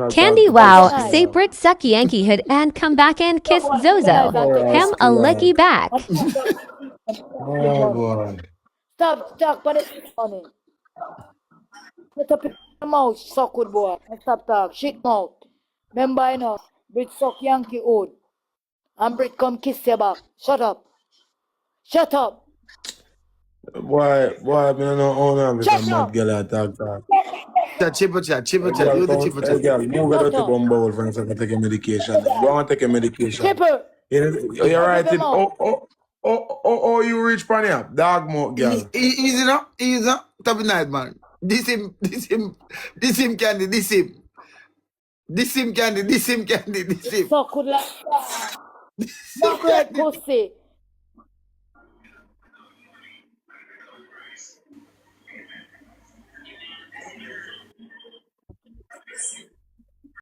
Candy That's wow, say nice. Brit suck Yankee hood and come back and kiss Zozo. Nice. And take Him a licky back. Oh boy. Stop, but it's funny. Put up your mouth, suck good boy. And stop talk. Shit mouth. Remember, you know, Brit suck Yankee hood. And Brit come kiss your back. Shut up. Shut up. Boy, I don't know how long this a Shut mad up. girl at talk. Triple chat, triple Hey chat. girl, You the come, triple hey chat. girl, move it Shut out the up. bumble friends and take a medication. Go on take a medication. Chipper. You're Shut up right. your mouth. You reach pan up. Dog mouth girl. Easy now, easy now. Top of night, man. This him candy, this him. This him candy, this him candy, this him. Suck good like that. Not like pussy.